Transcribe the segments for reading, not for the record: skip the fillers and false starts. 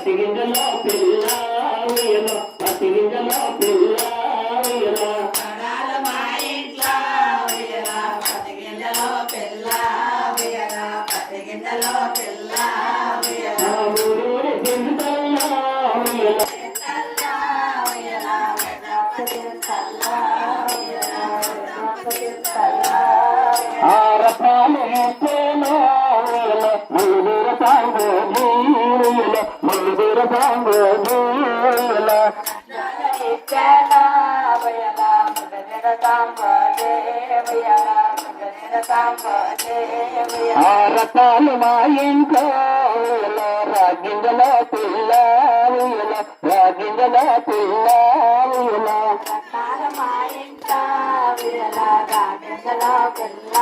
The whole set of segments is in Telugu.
పసిగింజలో పిల్ల పసిగింజలో పిల్ల మా ఇంట్లో పసిగింజలో పిల్ల పసిగింజలో పిల్ల రకాలు మా ఇంట్లో రాగింజలో పిల్ల రాగింజలో పిల్ల మా ఇంట్లో రాగింజలో పిల్ల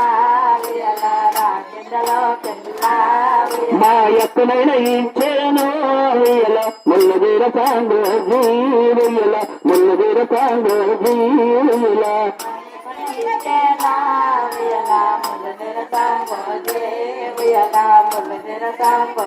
రాగింజలో పిల్ల మా ఎత్తునైన ఇచ్చేను ముల్లదీర సాంగు జీవుల ముల్లదీర సాంగు జీవుల ముల్ల